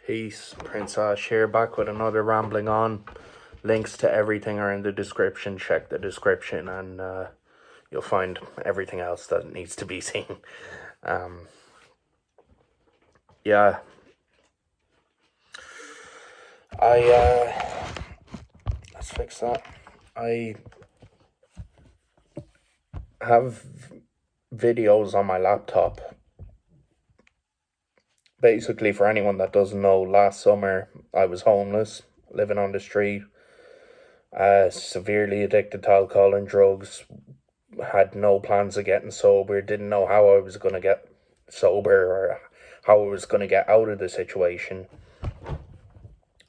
Peace, Prince Ash here, back with another rambling on. Links to everything are in the description. Check the description and you'll find everything else that needs to be seen. Yeah. Let's fix that. I have videos on my laptop. Basically, for anyone that doesn't know, last summer I was homeless, living on the street, severely addicted to alcohol and drugs, had no plans of getting sober, didn't know how I was going to get sober or how I was going to get out of the situation.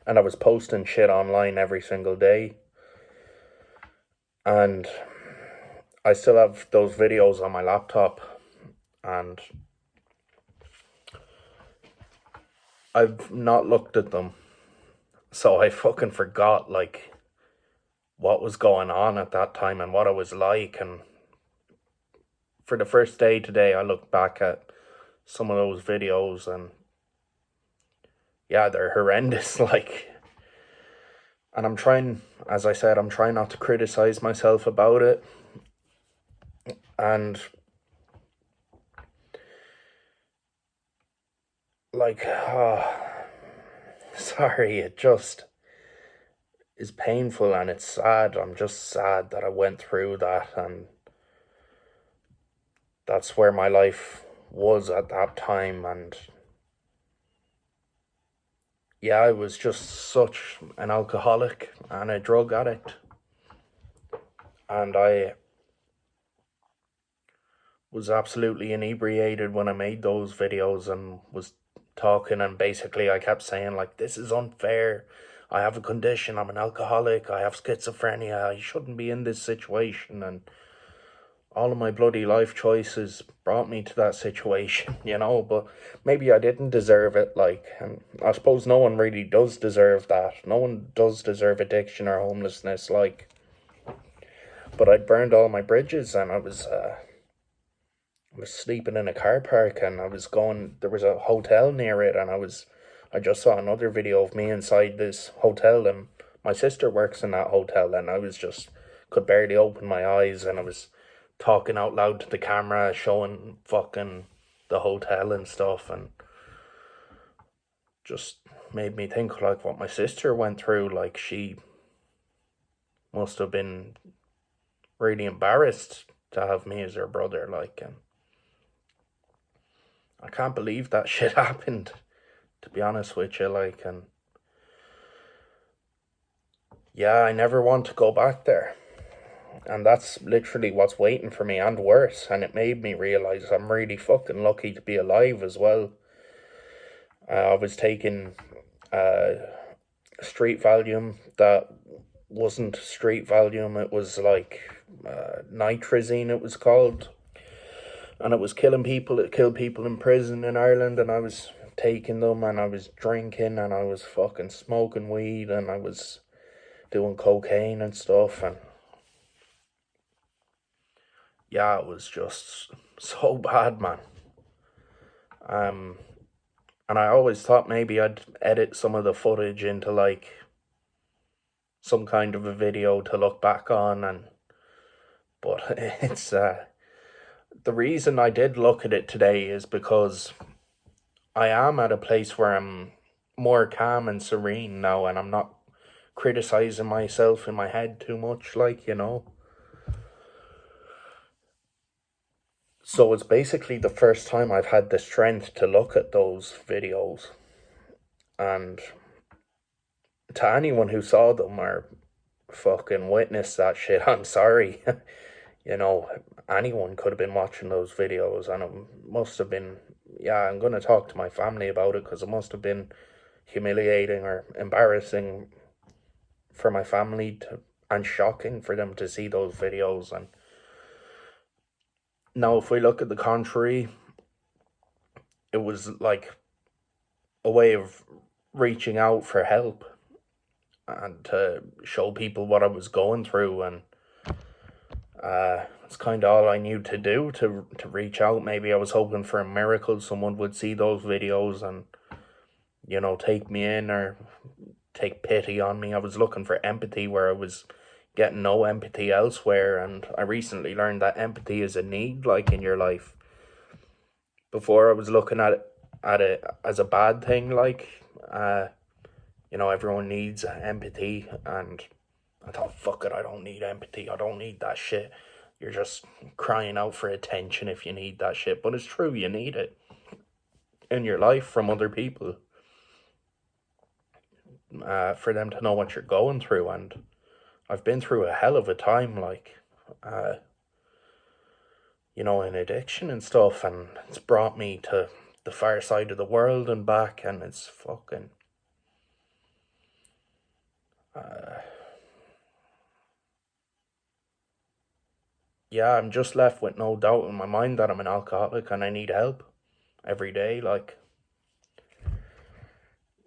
And I was posting shit online every single day. And I still have those videos on my laptop. And I've not looked at them. So I fucking forgot, like, what was going on at that time and what I was like. And for the first day today, I looked back at some of those videos and yeah, they're horrendous, like. And I'm trying, as I said, I'm trying not to criticize myself about it. And like, sorry, it just is painful and it's sad. I'm just sad that I went through that, and that's where my life was at that time. And yeah, I was just such an alcoholic and a drug addict. And I was absolutely inebriated when I made those videos and was talking, and basically I kept saying, like, this is unfair. I have a condition, I'm an alcoholic, I have schizophrenia, I shouldn't be in this situation, and all of my bloody life choices brought me to that situation, you know, but maybe I didn't deserve it, like, and I suppose no one really does deserve that. No one does deserve addiction or homelessness, like, but I'd burned all my bridges, and I was sleeping in a car park, and there was a hotel near it, and I just saw another video of me inside this hotel, and my sister works in that hotel, and could barely open my eyes, and I was talking out loud to the camera, showing fucking the hotel and stuff, and just made me think, like, what my sister went through. Like, she must have been really embarrassed to have me as her brother, like, and I can't believe that shit happened, to be honest with you, like, and yeah, I never want to go back there. And that's literally what's waiting for me, and worse. And it made me realize I'm really fucking lucky to be alive as well. I was taking street Valium that wasn't street Valium. It was like nitrazine, it was called. And it was killing people. It killed people in prison in Ireland. And I was taking them, and I was drinking, and I was fucking smoking weed, and I was doing cocaine and stuff. And yeah, it was just so bad, man. And I always thought maybe I'd edit some of the footage into, like, some kind of a video to look back on, but it's the reason I did look at it today is because I am at a place where I'm more calm and serene now, and I'm not criticizing myself in my head too much, like, you know. So it's basically the first time I've had the strength to look at those videos. And to anyone who saw them or fucking witnessed that shit, I'm sorry. You know, anyone could have been watching those videos, and it must have been, yeah, I'm going to talk to my family about it, because it must have been humiliating or embarrassing for my family and shocking for them to see those videos. And now, if we look at the contrary, it was like a way of reaching out for help and to show people what I was going through, and it's kind of all I knew to do to reach out. Maybe I was hoping for a miracle, someone would see those videos and, take me in or take pity on me. I was looking for empathy where I was getting no empathy elsewhere, and I recently learned that empathy is a need, like, in your life. Before I was looking at it as a bad thing, like, everyone needs empathy, and I thought, fuck it, I don't need empathy, I don't need that shit. You're just crying out for attention if you need that shit. But it's true, you need it in your life from other people, for them to know what you're going through. And I've been through a hell of a time, like, in addiction and stuff, and it's brought me to the far side of the world and back, and it's fucking, yeah, I'm just left with no doubt in my mind that I'm an alcoholic and I need help every day. Like,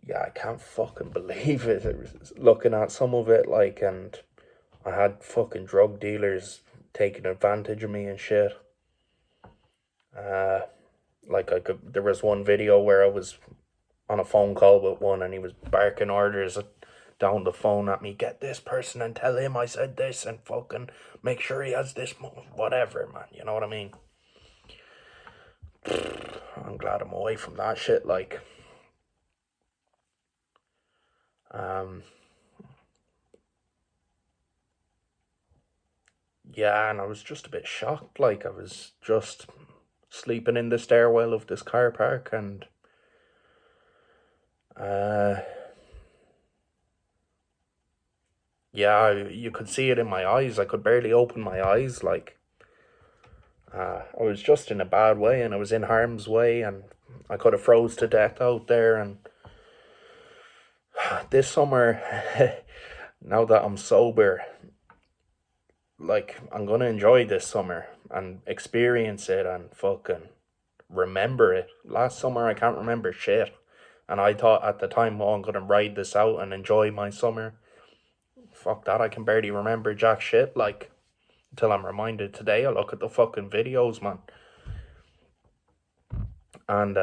yeah, I can't fucking believe it. Looking at some of it, like, and I had fucking drug dealers taking advantage of me and shit. Like, there was one video where I was on a phone call with one, and he was barking orders down the phone at me. Get this person and tell him I said this, and fucking make sure he has this, whatever, man. You know what I mean? I'm glad I'm away from that shit. Like, yeah, and I was just a bit shocked. Like, I was just sleeping in the stairwell of this car park, and yeah, you could see it in my eyes. I could barely open my eyes. Like, I was just in a bad way, and I was in harm's way, and I could have froze to death out there. And this summer, now that I'm sober, like, I'm gonna enjoy this summer and experience it and fucking remember it. Last summer, I can't remember shit. And I thought at the time, oh, I'm gonna ride this out and enjoy my summer. Fuck that, I can barely remember jack shit, like, until I'm reminded today. I look at the fucking videos, man. And,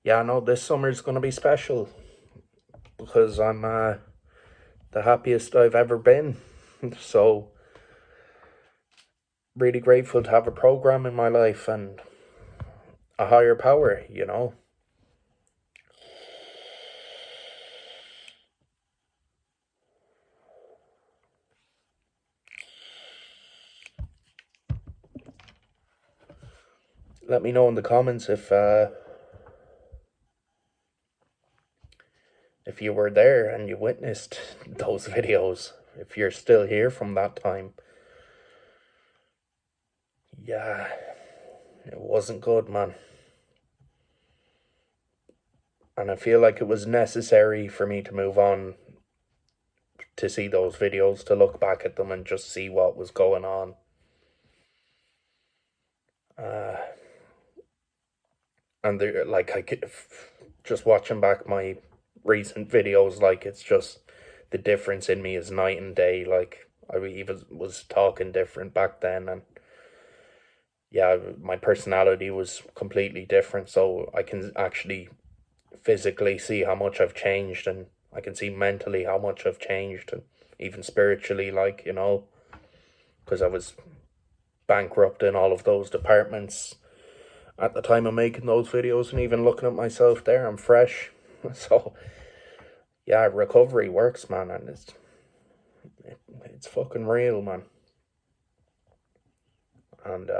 yeah, no, this summer's gonna be special because I'm, the happiest I've ever been. So, really grateful to have a program in my life and a higher power, Let me know in the comments if you were there and you witnessed those videos, if you're still here from that time. Yeah, it wasn't good, man. And I feel like it was necessary for me to move on, to see those videos, to look back at them and just see what was going on. And like, I could, just watching back my recent videos, like, it's just, the difference in me is night and day. Like, I even was talking different back then, and yeah, my personality was completely different. So I can actually physically see how much I've changed, and I can see mentally how much I've changed, and even spiritually, like, because I was bankrupt in all of those departments at the time of making those videos. And even looking at myself there, I'm fresh. So yeah, recovery works, man, and it's fucking real, man. And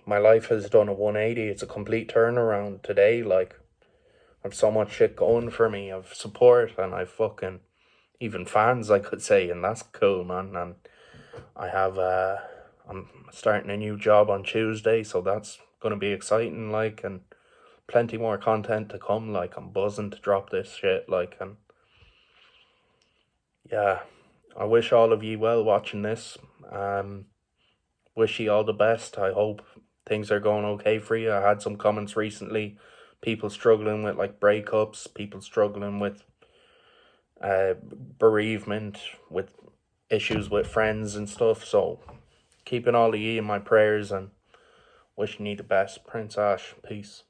my life has done a 180. It's a complete turnaround today. Like, I've so much shit going for me. I've support, and I've fucking even fans, I could say, and that's cool, man. And I have I'm starting a new job on Tuesday, so that's gonna be exciting, like, and plenty more content to come. Like, I'm buzzing to drop this shit, like, and yeah, I wish all of you well watching this. Wish you all the best. I hope things are going okay for you. I had some comments recently, people struggling with, like, breakups, people struggling with bereavement, with issues with friends and stuff. So keeping all of you in my prayers, and Wishing you the best. Prince Ash. Peace.